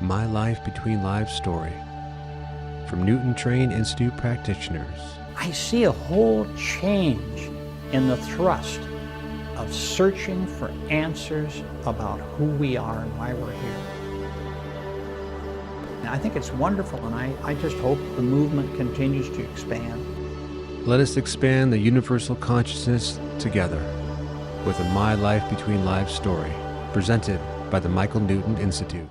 My Life Between Lives story from Newton-trained Institute practitioners. I see a whole change in the thrust of searching for answers about who we are and why we're here. And I think it's wonderful, and I just hope the movement continues to expand. Let us expand the universal consciousness together with a My Life Between Lives story presented by the Michael Newton Institute.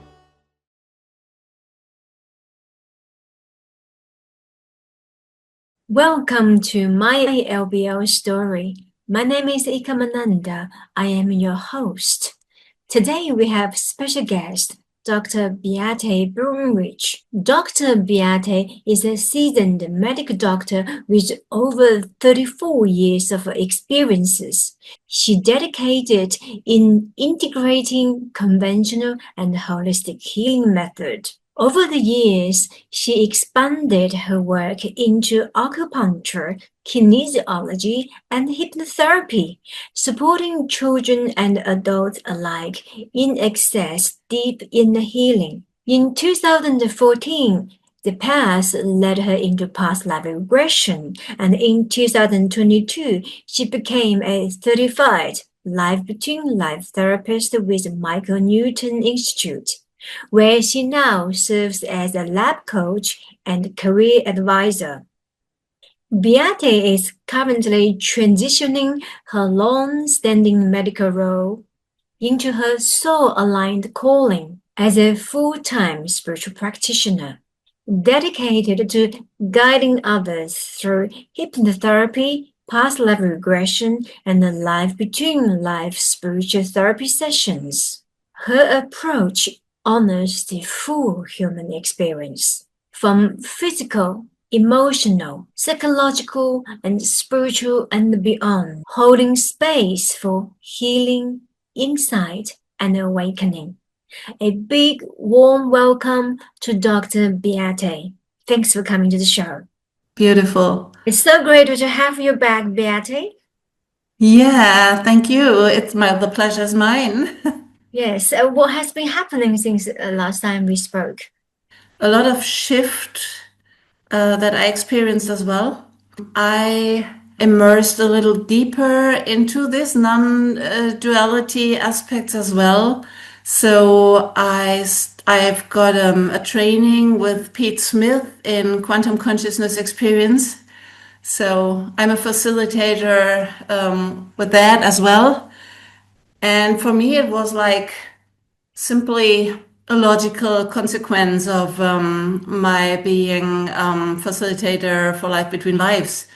Welcome to My LBL Story. My name is Ikamananda. I am your host. Today we have special guest, Dr. Beate Blumrich. Dr. Beate is a seasoned medical doctor with over 34 years of experiences. She dedicated in integrating conventional and holistic healing methods. Over the years, she expanded her work into acupuncture, kinesiology, and hypnotherapy, supporting children and adults alike in access deep inner healing. In 2014, the path led her into past life regression, and in 2022, she became a certified Life Between Life therapist with Michael Newton Institute, where she now serves as a lab coach and career advisor. Beate is currently transitioning her long-standing medical role into her soul-aligned calling as a full-time spiritual practitioner, dedicated to guiding others through hypnotherapy, past life regression, and the life between life spiritual therapy sessions. Her approach honors the full human experience, from physical, emotional, psychological, and spiritual and beyond, holding space for healing, insight, and awakening. A big, warm welcome to Dr. Beate. Thanks for coming to the show. Beautiful. It's so great to have you back, Beate. Yeah, thank you. The pleasure is mine. Yes, what has been happening since last time we spoke? A lot of shift that I experienced as well. I immersed a little deeper into this non-duality aspects as well. So I've got a training with Pete Smith in quantum consciousness experience. So I'm a facilitator with that as well. And for me, it was like simply a logical consequence of my being facilitator for Life Between Lives.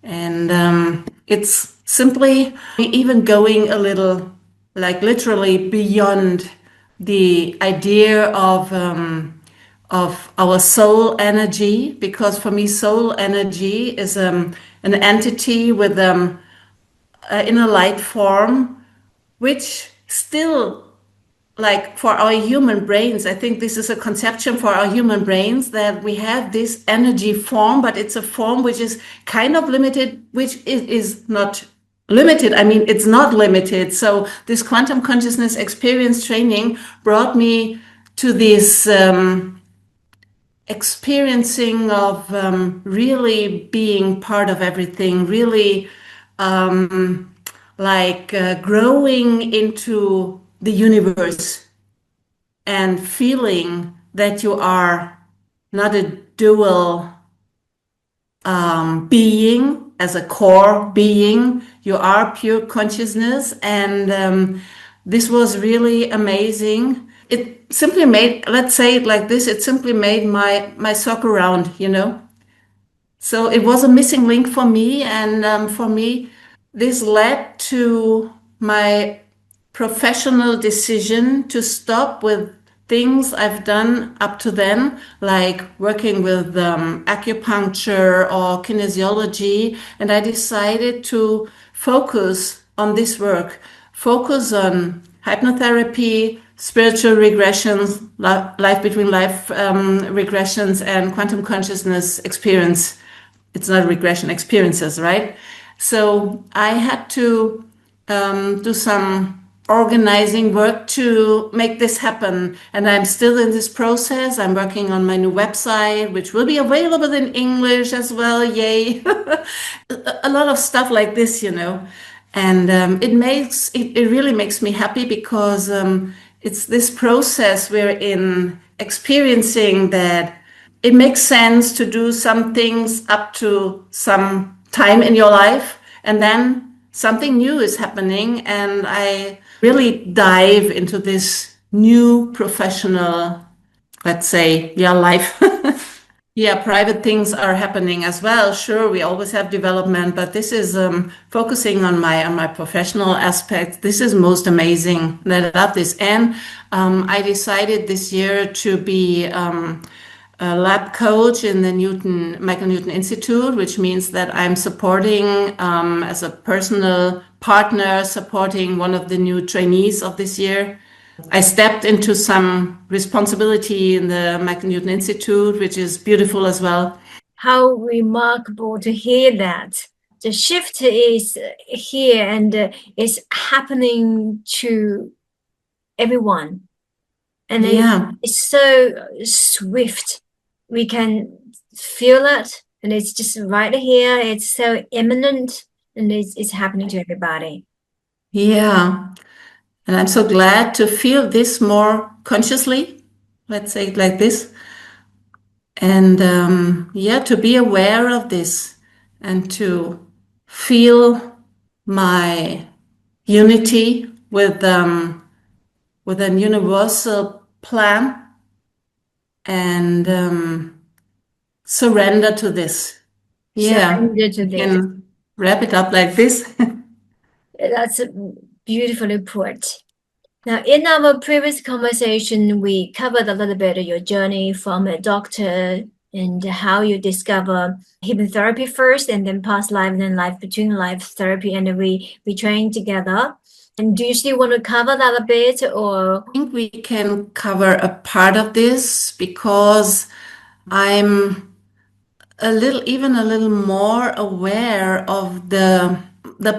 And it's simply even going a little, like literally beyond the idea of our soul energy, because for me, soul energy is an entity with in a light form, which still, like for our human brains, I think this is a conception for our human brains that we have this energy form, but it's a form which is kind of limited, which is not limited. I mean, it's not limited. So this quantum consciousness experience training brought me to this experiencing of really being part of everything, really growing into the universe and feeling that you are not a dual being as a core being. You are pure consciousness, and this was really amazing. It simply made, let's say it like this, it simply made my circle round, you know. So it was a missing link for me, and for me, this led to my professional decision to stop with things I've done up to then, like working with acupuncture or kinesiology. And I decided to focus on this work, focus on hypnotherapy, spiritual regressions, life between life regressions, and quantum consciousness experience. It's not regression, experiences, right? So I had to do some organizing work to make this happen. And I'm still in this process. I'm working on my new website, which will be available in English as well. Yay. A lot of stuff like this, And it really makes me happy because it's this process we're in experiencing that it makes sense to do some things up to some time in your life, and then something new is happening, and I really dive into this new professional, let's say, life. Yeah, private things are happening as well. Sure, we always have development, but this is focusing on my professional aspect. This is most amazing. I love this, and I decided this year to be a lab coach in the Michael Newton Institute, which means that I'm supporting as a personal partner, supporting one of the new trainees of this year. I stepped into some responsibility in the Michael Newton Institute, which is beautiful as well. How remarkable to hear that. The shift is here and is happening to everyone. And it's so swift. We can feel it, and it's just right here. It's so imminent, and it's happening to everybody. Yeah. And I'm so glad to feel this more consciously, let's say it like this. And to be aware of this and to feel my unity with a universal plan and surrender to this. Surrender to this. Can wrap it up like this. That's beautifully put. Now, in our previous conversation, we covered a little bit of your journey from a doctor and how you discover hypnotherapy first, and then past life, and then life between life therapy, and then we trained together. And do you still want to cover that a bit, or? I think we can cover a part of this because I'm a little more aware of the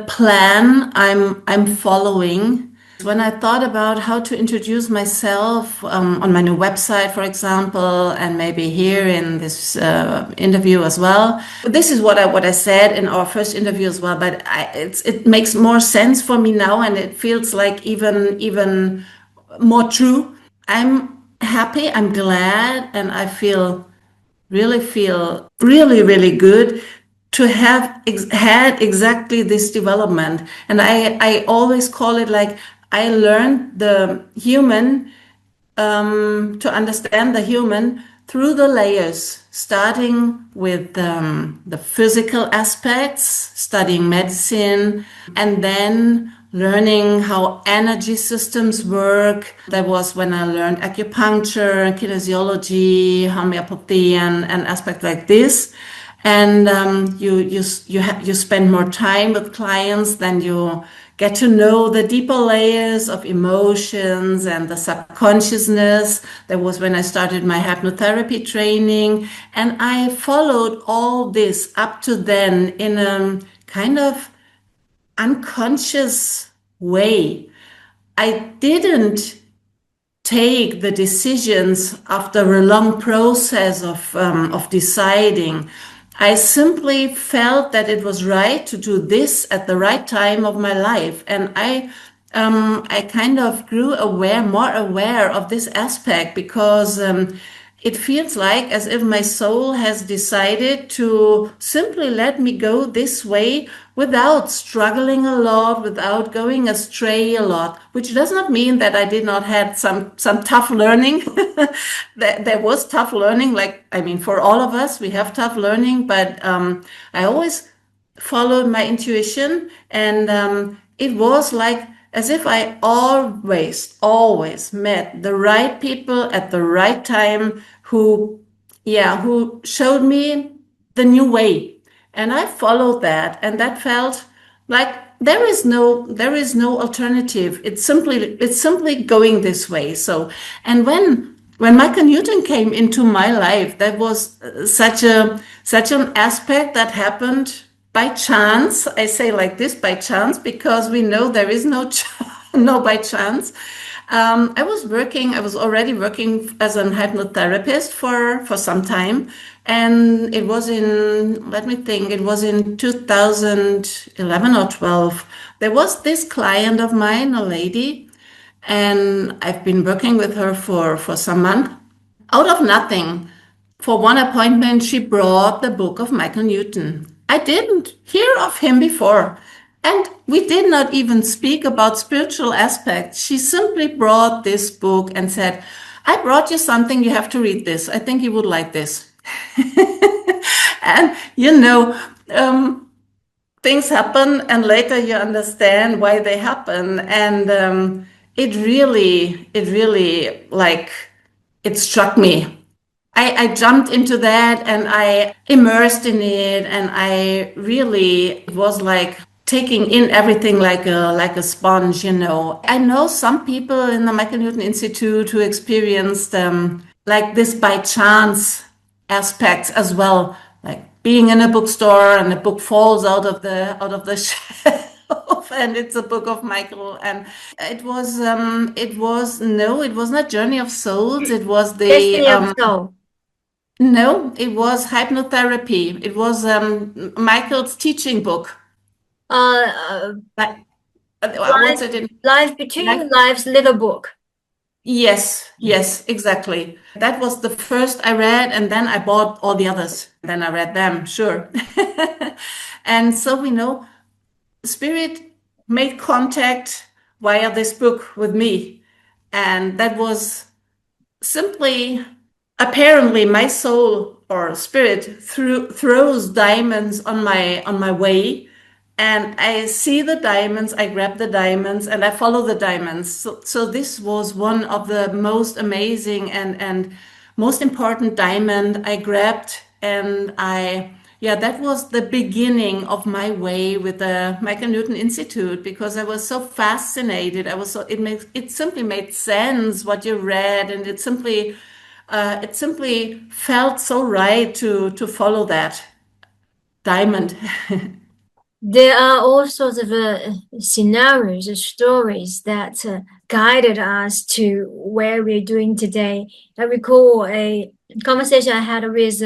plan I'm following. When I thought about how to introduce myself on my new website, for example, and maybe here in this interview as well, this is what I said in our first interview as well. But it makes more sense for me now, and it feels like even more true. I'm happy, I'm glad, and I feel really good to have had exactly this development. And I always call it like I learned the human, to understand the human through the layers, starting with the physical aspects, studying medicine, and then learning how energy systems work. That was when I learned acupuncture, kinesiology, homeopathy, and aspects like this. And you spend more time with clients, then you get to know the deeper layers of emotions and the subconsciousness. That was when I started my hypnotherapy training, and I followed all this up to then in a kind of unconscious way. I didn't take the decisions after a long process of deciding. I simply felt that it was right to do this at the right time of my life. And I kind of grew more aware of this aspect because it feels like as if my soul has decided to simply let me go this way without struggling a lot, without going astray a lot, which does not mean that I did not have some tough learning. There was tough learning, for all of us, we have tough learning, but I always followed my intuition, and it was like as if I always met the right people at the right time who showed me the new way. And I followed that, and that felt like there is no alternative. It's simply going this way. So, and when Michael Newton came into my life, that was such an aspect that happened by chance. I say like this, by chance, because we know there is no no, by chance. I was already working as a hypnotherapist for some time. And it was in, let me think, it was in 2011 or 12. There was this client of mine, a lady, and I've been working with her for some months. Out of nothing, for one appointment, she brought the book of Michael Newton. I didn't hear of him before. And we did not even speak about spiritual aspects. She simply brought this book and said, I brought you something, you have to read this. I think you would like this. And, things happen and later you understand why they happen. And it struck me. I jumped into that and I immersed in it, and I really was like taking in everything like a sponge. I know some people in the Michael Newton Institute who experienced like this by chance aspects as well, like being in a bookstore and a book falls out of the shelf and it's a book of Michael. And it was not Journey of Souls, it was Destiny of Soul. no, it was hypnotherapy. It was Michael's teaching book. Like, what's it in? Life Between Life's Little Book. Yes, exactly. That was the first I read, and then I bought all the others. Then I read them, sure. And so we know Spirit made contact via this book with me. And that was simply, apparently my soul or spirit throws diamonds on my way, and I see the diamonds, I grab the diamonds, and I follow the diamonds. So this was one of the most amazing and most important diamond I grabbed, and that was the beginning of my way with the Michael Newton Institute, because I was so fascinated. It simply made sense what you read, and it simply felt so right to follow that diamond. There are all sorts of scenarios or stories that guided us to where we're doing today. I recall a conversation I had with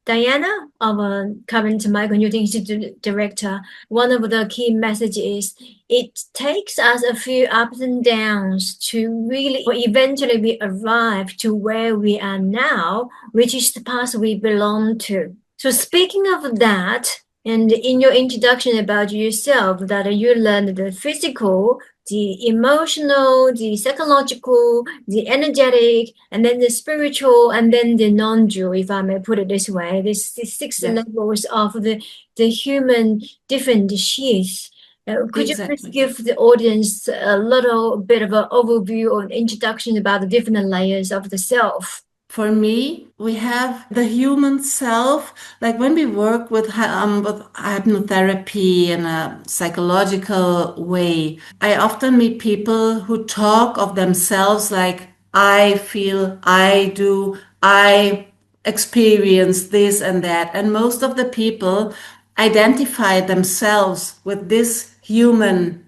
Diana, our current Michael Newton Institute director. One of the key messages is it takes us a few ups and downs to really eventually we arrive to where we are now, which is the path we belong to. So speaking of that, and in your introduction about yourself, that you learned the physical, the emotional, the psychological, the energetic, and then the spiritual, and then the non-dual, if I may put it this way, the six levels of the human different sheaths. Could you please give the audience a little bit of an overview or an introduction about the different layers of the self? For me, we have the human self. Like when we work with hypnotherapy in a psychological way, I often meet people who talk of themselves like, I feel, I do, I experience this and that. And most of the people identify themselves with this human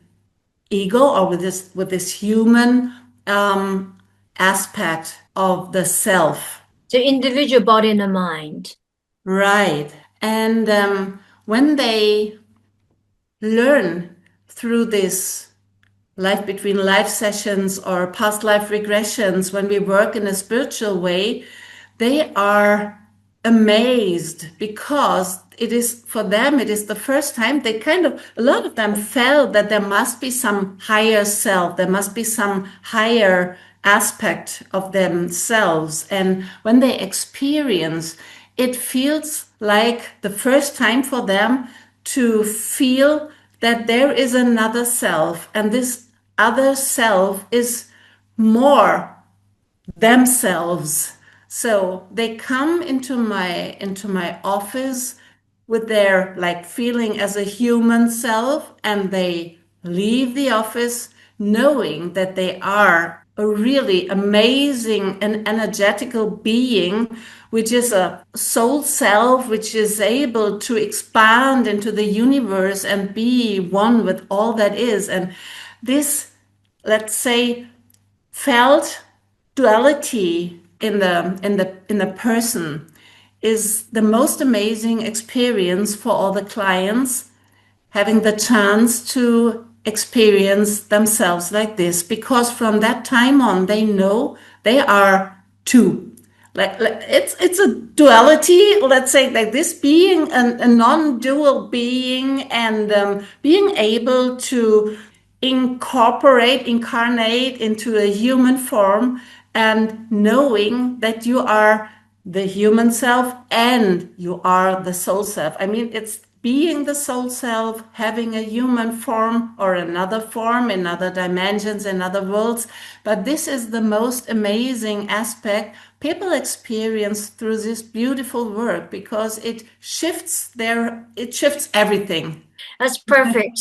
ego, or with this human aspect of the self. The individual body and the mind. Right. And when they learn through this life between life sessions or past life regressions, when we work in a spiritual way, they are amazed, because it is, for them, it is the first time a lot of them felt that there must be some higher self, there must be some higher aspect of themselves. And when they experience, it feels like the first time for them to feel that there is another self, and this other self is more themselves. So they come into my office with their like feeling as a human self, and they leave the office knowing that they are a really amazing and energetical being, which is a soul self, which is able to expand into the universe and be one with all that is. And this let's say, felt duality in the person is the most amazing experience for all the clients, having the chance to experience themselves like this, because from that time on they know they are two. Like it's a duality, let's say, like this, being a non-dual being, and being able to incarnate into a human form, and knowing that you are the human self and you are the soul self. I mean, it's being the soul self, having a human form or another form in other dimensions, in other worlds. But this is the most amazing aspect people experience through this beautiful work, because it shifts everything. That's perfect.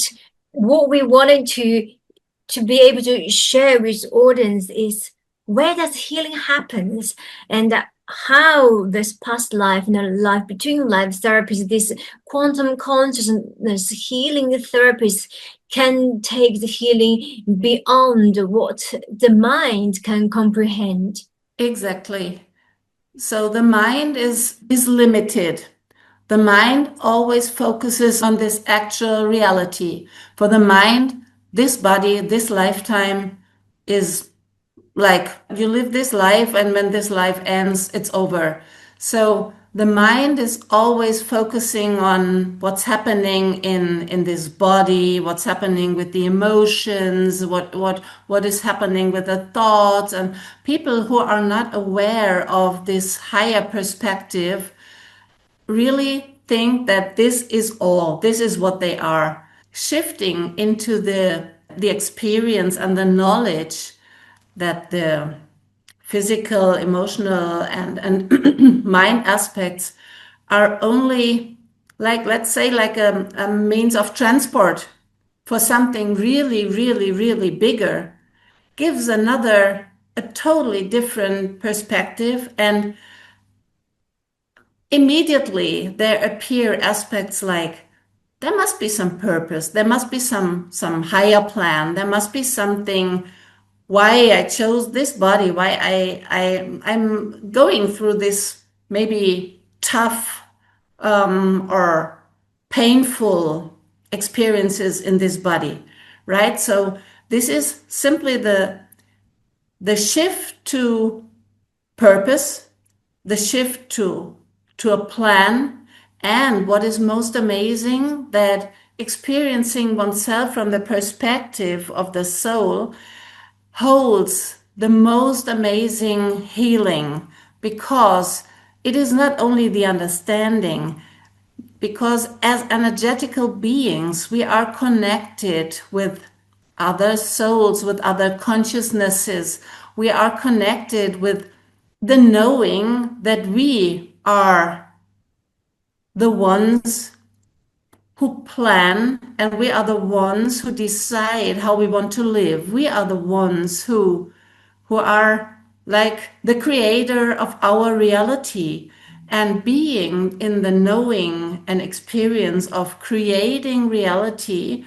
What we wanted to be able to share with audience is where does healing happens, and how this past life, life between life therapies, this quantum consciousness healing therapies can take the healing beyond what the mind can comprehend. Exactly. So the mind is limited. The mind always focuses on this actual reality. For the mind, this body, this lifetime is like you live this life, and when this life ends, it's over. So the mind is always focusing on what's happening in this body, what's happening with the emotions, what is happening with the thoughts. And people who are not aware of this higher perspective really think that this is what they are. Shifting into the experience and the knowledge that the physical, emotional, and mind aspects are only, like, let's say, like a means of transport for something really, really, really bigger, gives a totally different perspective. And immediately there appear aspects like, there must be some purpose, there must be some higher plan, there must be something, why I chose this body, why I'm going through this maybe tough or painful experiences in this body, right? So this is simply the shift to purpose, the shift to a plan. And what is most amazing, that experiencing oneself from the perspective of the soul holds the most amazing healing, because it is not only the understanding, because as energetical beings, we are connected with other souls, with other consciousnesses. We are connected with the knowing that we are the ones who plan, and we are the ones who decide how we want to live. We are the ones who are like the creator of our reality. And being in the knowing and experience of creating reality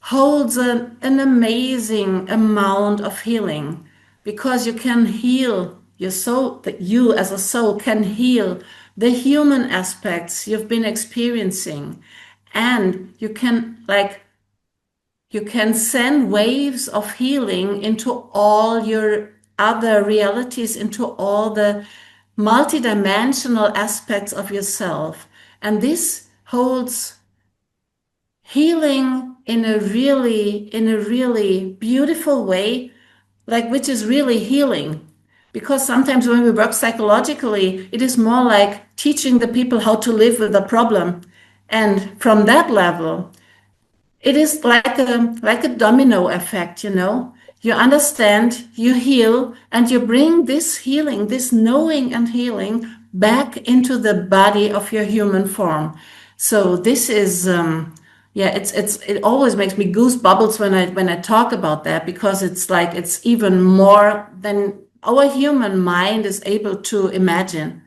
holds an amazing amount of healing, because you can heal your soul, that you as a soul can heal the human aspects you've been experiencing. And you can send waves of healing into all your other realities, into all the multidimensional aspects of yourself. And this holds healing in a really beautiful way, like, which is really healing. Because sometimes when we work psychologically, it is more like teaching the people how to live with a problem. And from that level, it is like a domino effect, You understand, you heal, and you bring this healing, this knowing and healing, back into the body of your human form. So this is, it always makes me goose bubbles when I talk about that, because it's like, it's even more than our human mind is able to imagine.